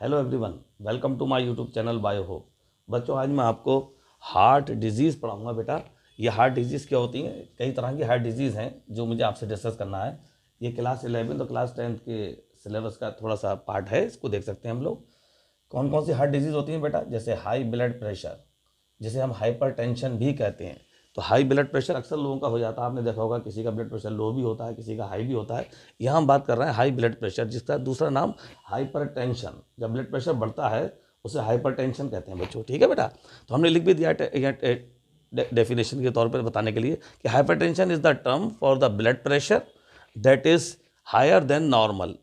Hello everyone, welcome to my YouTube channel bio hope. बच्चों, आज मैं आपको हार्ट डिजीज़ पढ़ाऊंगा। बेटा, ये हार्ट डिजीज़ क्या होती हैं? कई तरह की हार्ट डिजीज़ हैं जो मुझे आपसे डिस्कस करना है। ये क्लास 11 और क्लास 10 के सिलेबस का थोड़ा सा पार्ट है, इसको देख सकते हैं हम लोग। कौन कौन सी हार्ट डिजीज़ होती हैं बेटा? जैसे हाई ब्लड प्रेशर, जिसे हम हाइपरटेंशन भी कहते हैं। तो हाई ब्लड प्रेशर अक्सर लोगों का हो जाता है, आपने देखा होगा, किसी का ब्लड प्रेशर लो भी होता है, किसी का हाई भी होता है। यहाँ हम बात कर रहे हैं हाई ब्लड प्रेशर, जिसका दूसरा नाम हाइपरटेंशन। जब ब्लड प्रेशर बढ़ता है उसे हाइपरटेंशन कहते हैं बच्चों, ठीक है बेटा। तो हमने लिख भी दिया डेफिनेशन के तौर पर बताने के लिए कि hypertension is the term for the blood pressure that is higher than normal.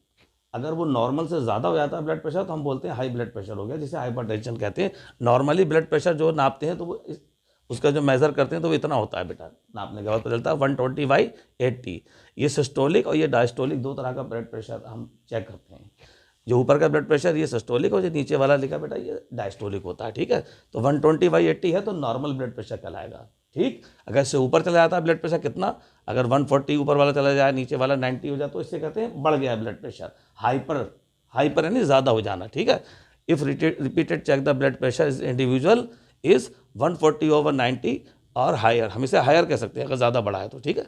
अगर वो नॉर्मल से ज़्यादा हो जाता है ब्लड प्रेशर तो हम बोलते हैं हाई ब्लड प्रेशर हो गया, जिसे हाइपरटेंशन कहते हैं। नॉर्मली ब्लड प्रेशर जो नापते हैं तो वो उसका जो मेज़र करते हैं तो वो इतना होता है बेटा, नापने के बाद पता चलता है 120/80। ये सिस्टोलिक और ये डायस्टोलिक दो तरह का ब्लड प्रेशर हम चेक करते हैं। जो ऊपर का ब्लड प्रेशर ये सिस्टोलिक और जो नीचे वाला लिखा बेटा ये डायस्टोलिक होता है, ठीक है। तो 120/80 है तो नॉर्मल ब्लड प्रेशर कहलाएगा, ठीक। अगर इससे ऊपर चला जाता है ब्लड प्रेशर कितना, अगर 140 ऊपर वाला चला जाए, नीचे वाला 90 हो जाए, तो इससे कहते हैं बढ़ गया ब्लड प्रेशर। हाइपर यानी ज़्यादा हो जाना, ठीक है। If repeated check the blood pressure is individual is 140/90 और हायर, हम इसे हायर कह सकते हैं अगर ज़्यादा बढ़ा है तो, ठीक है।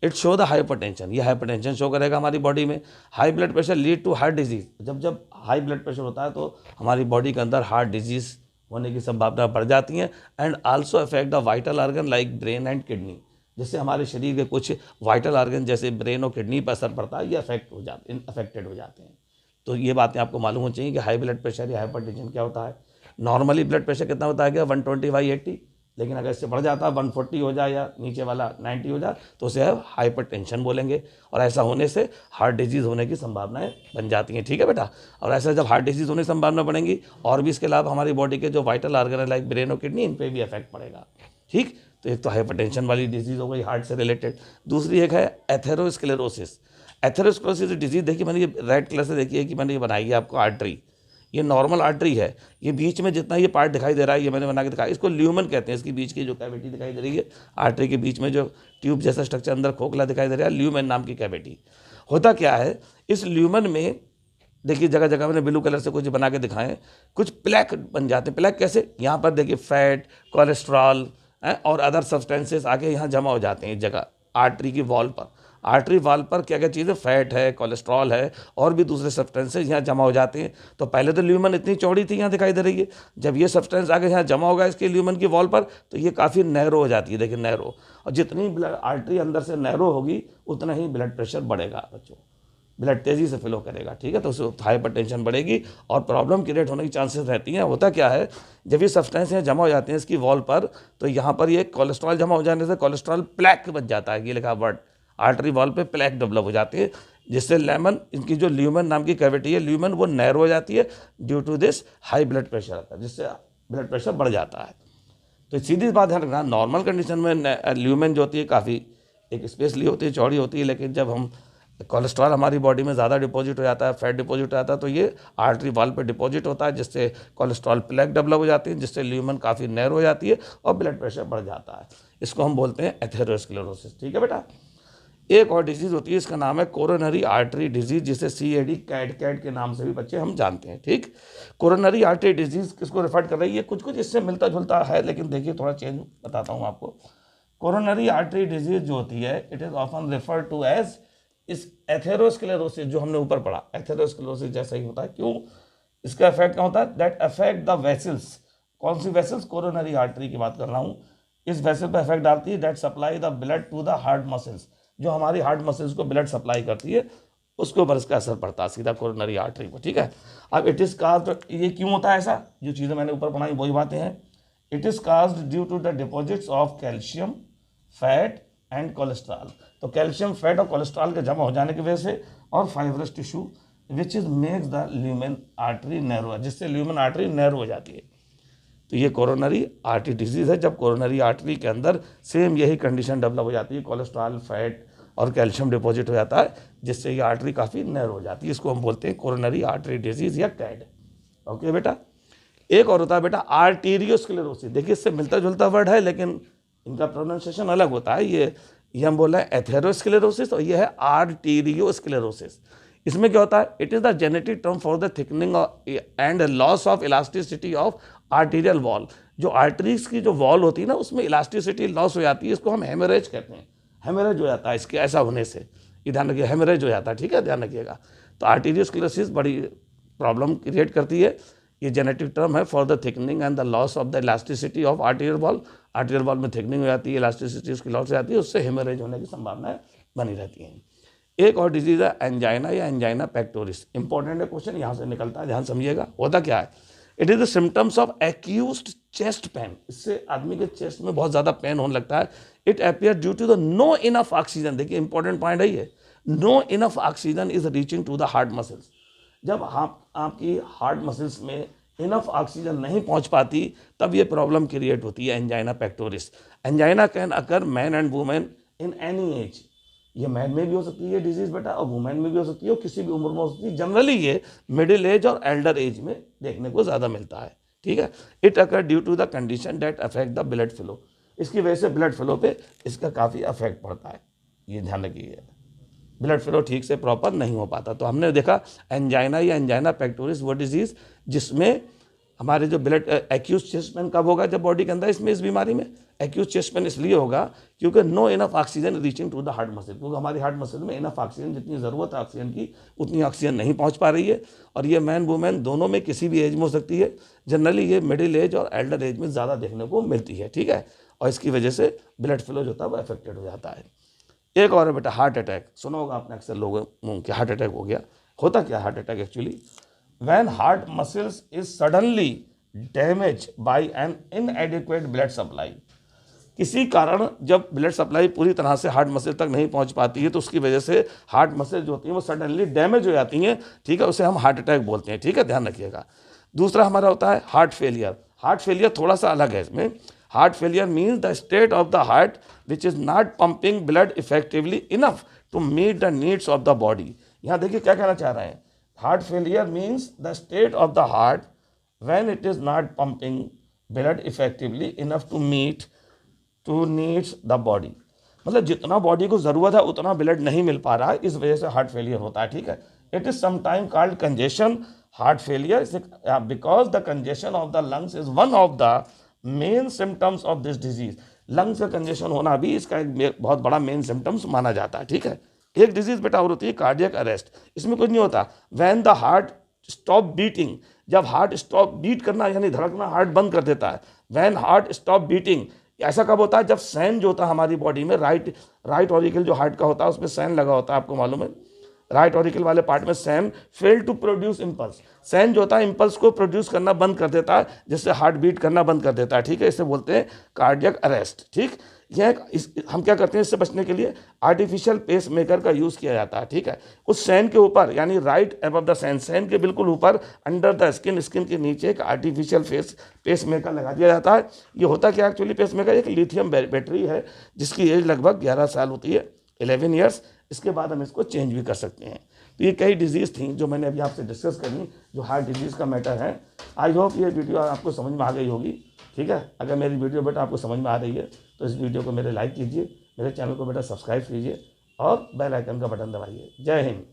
इट शो द हाइपरटेंशन, ये हाइपरटेंशन शो करेगा हमारी बॉडी में। High blood pressure lead to heart disease, जब हाई ब्लड प्रेशर होता है तो हमारी बॉडी के अंदर हार्ट डिजीज होने की संभावना बढ़ जाती है। And also affect the vital organ like brain and kidney, जिससे हमारे शरीर के कुछ वाइटल ऑर्गन जैसे ब्रेन और किडनी पर असर पड़ता है, ये अफेक्टेड हो जाते हैं। तो ये बातें आपको मालूम होनी चाहिए कि हाई ब्लड प्रेशर या हाइपरटेंशन क्या होता है। नॉर्मली ब्लड प्रेशर कितना होता है क्या? 120/80, लेकिन अगर इससे बढ़ जाता है 140 हो जाए या नीचे वाला 90 हो जाए तो उसे हाइपरटेंशन बोलेंगे। और ऐसा होने से हार्ट डिजीज़ होने की संभावनाएं बन जाती हैं, ठीक है बेटा। और ऐसा जब हार्ट डिजीज़ होने की संभावना बढ़ेंगी और भी इसके अलावा हमारी बॉडी के जो वाइटल ऑर्गन है लाइक ब्रेन और किडनी, इन पर भी इफेक्ट पड़ेगा, ठीक। तो एक तो हाइपरटेंशन वाली डिजीज़ हो गई हार्ट से रिलेटेड। दूसरी एक है एथेरोस्क्लेरोसिस। एथेरोस्क्लेरोसिस डिजीज़ देखिए, मैंने ये रेड कलर से देखिए कि मैंने ये बनाई है आपको आर्टरी। ये नॉर्मल आर्टरी है, ये बीच में जितना ये पार्ट दिखाई दे रहा है ये मैंने बना के दिखाया, इसको ल्यूमन कहते हैं। इसकी बीच की जो कैविटी दिखाई दे रही है, आर्टरी के बीच में जो ट्यूब जैसा स्ट्रक्चर अंदर खोखला दिखाई दे रहा है, ल्यूमन नाम की कैविटी। होता क्या है, इस ल्यूमन में देखिए जगह जगह मैंने ब्लू कलर से कुछ बना के दिखाएं, कुछ प्लैक बन जाते हैं। प्लैक कैसे? यहाँ पर देखिए फैट, कोलेस्ट्रॉल और अदर सब्सटेंसेस आके यहाँ जमा हो जाते हैं इस जगह आर्टरी की वॉल पर। आर्टरी वॉल पर क्या क्या चीज़ें, फैट है, कोलेस्ट्रॉल है और भी दूसरे सब्सटेंसेस यहाँ जमा हो जाते हैं। तो पहले तो ल्यूमन इतनी चौड़ी थी, यहाँ दिखाई दे रही है। जब ये सब्सटेंस आगे यहाँ जमा होगा इसके ल्यूमन की वॉल पर तो ये काफ़ी नैरो हो जाती है, देखिए नैरो। और जितनी आर्टरी अंदर से नैरो होगी उतना ही ब्लड प्रेशर बढ़ेगा बच्चों, ब्लड तेज़ी से फ्लो करेगा, ठीक है। तो उससे हाइपरटेंशन बढ़ेगी और प्रॉब्लम क्रिएट होने की चांसेस रहती हैं। होता क्या है, जब ये सब्सटेंस यहाँ जमा हो जाते हैं इसकी वॉल पर तो यहाँ पर ये कोलेस्ट्रॉल जमा हो जाने से कोलेस्ट्रॉल प्लैक बन जाता है, ये लिखा वर्ड, आर्टरी वॉल पे प्लैक डेवलप हो जाती है, जिससे लेमन, इनकी जो ल्यूमन नाम की कैविटी है, ल्यूमन वो नैरो हो जाती है due to this high blood pressure आता है, जिससे ब्लड प्रेशर बढ़ जाता है। तो सीधी बात ध्यान रखना, नॉर्मल कंडीशन में ल्यूमन जो होती है काफ़ी एक स्पेसली होती है, चौड़ी होती है, लेकिन जब हम कोलेस्ट्रॉल हमारी बॉडी में ज़्यादा डिपॉजिट हो जाता है, फैट डिपॉजिट हो जाता है, तो ये आर्टरी वॉल पे डिपॉजिट होता है, जिससे कोलेस्ट्रॉल प्लेक डेवलप हो जाती है, जिससे ल्यूमन काफ़ी नैरो हो जाती है और ब्लड प्रेशर बढ़ जाता है। इसको हम बोलते हैं एथेरोस्क्लेरोसिस, ठीक है बेटा। एक और डिजीज़ होती है, इसका नाम है कोरोनरी आर्टरी डिजीज़, जिसे CAD कैट के नाम से भी बच्चे हम जानते हैं, ठीक। कोरोनरी आर्टरी डिजीज़ किसको रेफर कर रही है? कुछ कुछ इससे मिलता जुलता है, लेकिन देखिए थोड़ा चेंज बताता हूँ आपको। कोरोनरी आर्टरी डिजीज़ जो होती है, it is often refer to as इस एथेरोस्क्लेरोसिस जो हमने ऊपर पढ़ा, एथेरोस्क्लेरोसिस जैसा ही होता है। क्यों? इसका इफेक्ट क्या होता है? That affect the vessels. कौन सी वेसल्स? कोरोनरी आर्टरी की बात कर रहा हूँ। इस वेसल पर इफेक्ट डालती है, that supply the blood to the heart muscles, जो हमारी हार्ट मसल्स को ब्लड सप्लाई करती है, उसके ऊपर इसका असर पड़ता है सीधा कोरोनरी आर्टरी पर, ठीक है। अब इट इज़ काज्ड, ये क्यों होता है ऐसा? जो चीज़ें मैंने ऊपर पढ़ाई वही बातें हैं। It is caused due to the deposits of calcium, fat and cholesterol. तो कैल्शियम, फैट और कोलेस्ट्रॉल के जमा हो जाने की वजह से, और fibrous tissue which is makes the lumen artery narrow, जिससे ल्यूमन आर्टरी नैरो हो जाती है। तो ये कोरोनरी आर्टरी डिजीज़ है, जब कोरोनरी आर्टरी के अंदर सेम यही कंडीशन डेवलप हो जाती है, कोलेस्ट्रॉल, फैट और कैल्शियम डिपॉजिट हो जाता है, जिससे ये आर्टरी काफ़ी नैरो हो जाती है। इसको हम बोलते हैं कोरोनरी आर्टरी डिजीज़ या कैड। ओके बेटा। एक और होता है बेटा आर्टीरियोस्क्लेरोसिस। देखिए इससे मिलता जुलता वर्ड है लेकिन इनका प्रोनाउंसिएशन अलग होता है। ये हम बोल रहे हैं एथेरोस्क्लेरोसिस और ये है आर्टीरियोस्क्लेरोसिस। इसमें क्या होता है, it is the genetic term for the thickening and loss of elasticity of arterial wall. जो आर्टरीज की जो वॉल होती है ना, उसमें इलास्टिसिटी लॉस हो जाती है, इसको हम हेमरेज कहते हैं। हेमरेज हो जाता है इसके ऐसा होने से, ये ध्यान रखिए, हेमरेज हो जाता है, ठीक है, ध्यान रखिएगा। तो आर्टीरियोस्क्लेरोसिस बड़ी प्रॉब्लम क्रिएट करती है। ये जेनेटिक टर्म है for the thickening and the loss of the elasticity of arterial wall. Arterial wall में थिकनिंग हो जाती है, इलास्टिसिटी उसकी लॉस हो जाती है, उससे हेमरेज होने की संभावनाएं बनी रहती हैं। एक और डिजीज है एंजाइना या एंजाइना पेक्टोरिस। इंपॉर्टेंट है क्वेश्चन, यहाँ से निकलता है, ध्यान समझिएगा। होता क्या है, it is the symptoms of accused chest pain. इससे आदमी के चेस्ट में बहुत ज़्यादा पेन होने लगता है। It appear due to the no enough oxygen. देखिए इंपॉर्टेंट पॉइंट है ये, no enough oxygen is reaching to the heart muscles. जब आपकी हार्ट मसल्स में इनफ ऑक्सीजन नहीं पहुंच पाती, तब ये प्रॉब्लम क्रिएट होती है angina pectoris. Angina can occur man and women in any age. ये मैन में भी हो सकती है डिजीज बेटा, और वुमेन में भी हो सकती है, और किसी भी उम्र में हो सकती है। जनरली ये मिडिल एज और एल्डर एज में देखने को ज़्यादा मिलता है, ठीक है। It occur due to the condition that affect the blood flow. इसकी वजह से ब्लड फ्लो पे इसका काफ़ी अफेक्ट पड़ता है, ये ध्यान रखिए। ब्लड फ्लो ठीक से प्रॉपर नहीं हो पाता। तो हमने देखा एंजाइना या एंजाइना पेक्टोरिस वो डिजीज़ जिसमें हमारे जो ब्लड एक्यूज चेस्ट पेन कब होगा, जब बॉडी के अंदर इसमें इस बीमारी में एक्यूज चेस्ट पेन इसलिए होगा क्योंकि no enough oxygen reaching to the heart muscle. क्योंकि हमारी हार्ट मसल में इनफ ऑक्सीजन, जितनी ज़रूरत है ऑक्सीजन की, उतनी ऑक्सीजन नहीं पहुंच पा रही है। और ये मैन वुमेन दोनों में किसी भी एज में हो सकती है। जनरली ये मिडिल एज और एल्डर एज में ज़्यादा देखने को मिलती है, ठीक है। और इसकी वजह से ब्लड फ्लो जो होता है वो अफेक्टेड हो जाता है। एक और है बेटा हार्ट अटैक। सुना होगा आपने अक्सर लोगों के हार्ट अटैक हो गया। होता क्या heart attack actually, when heart muscles is suddenly damage by an inadequate blood supply. किसी कारण जब ब्लड सप्लाई पूरी तरह से हार्ट मसल तक नहीं पहुंच पाती है, तो उसकी वजह से हार्ट मसल जो होती हैं वो सडनली डैमेज हो जाती हैं, ठीक है, उसे हम हार्ट अटैक बोलते हैं, ठीक है, ध्यान रखिएगा। दूसरा हमारा होता है हार्ट फेलियर। हार्ट फेलियर थोड़ा सा अलग है इसमें। Heart failure means the state of the heart which is not pumping blood effectively enough to meet the needs of the body. यहाँ देखिए क्या कहना चाह रहे हैं, heart failure means the state of the heart when it is not pumping blood effectively enough to meet to needs the body। मतलब जितना body को जरूरत है उतना ब्लड नहीं मिल पा रहा है, इस वजह से हार्ट फेलियर होता है, ठीक है। It is sometime called congestion heart failure because the congestion of the lungs is one of the main symptoms of this disease. Lungs का कंजेशन होना भी इसका एक बहुत बड़ा मेन सिम्टम्स माना जाता है, ठीक है। एक डिजीज बेटा और होती है कार्डियक अरेस्ट। इसमें कुछ नहीं होता, when the heart stop beating. जब हार्ट स्टॉप बीट करना यानी धड़कना हार्ट बंद कर देता है। व्हेन हार्ट स्टॉप बीटिंग, ऐसा कब होता है, जब सैन जो होता है हमारी बॉडी में, राइट ऑरिकल जो हार्ट का होता है उसमें सैन लगा होता है, आपको मालूम है। राइट ऑरिकल वाले पार्ट में SAN fail to produce impulse. SAN जो होता है इम्पल्स को प्रोड्यूस करना बंद कर देता है, जिससे हार्ट बीट करना बंद कर देता है, ठीक है। इसे बोलते हैं कार्डियक अरेस्ट, ठीक। हम क्या करते हैं इससे बचने के लिए आर्टिफिशियल पेस मेकर का यूज़ किया जाता है, ठीक है। उस सैन के ऊपर यानी राइट अबव द सैन के बिल्कुल ऊपर अंडर द स्किन के नीचे एक आर्टिफिशियल पेस मेकर लगा दिया जाता है। ये होता क्या एक्चुअली, पेस मेकर एक लिथियम बैटरी है जिसकी एज लगभग 11 साल होती है, 11 ईयर्स। इसके बाद हम इसको चेंज भी कर सकते हैं। तो ये कई डिजीज़ थी जो मैंने अभी आपसे डिस्कस करनी, जो हार्ट डिजीज़ का मैटर है। आई होप ये वीडियो आपको समझ में आ गई होगी, ठीक है। अगर मेरी वीडियो बेटा आपको समझ में आ रही है तो इस वीडियो को मेरे लाइक कीजिए, मेरे चैनल को बेटा सब्सक्राइब कीजिए और बेल आइकन का बटन दबाइए। जय हिंद।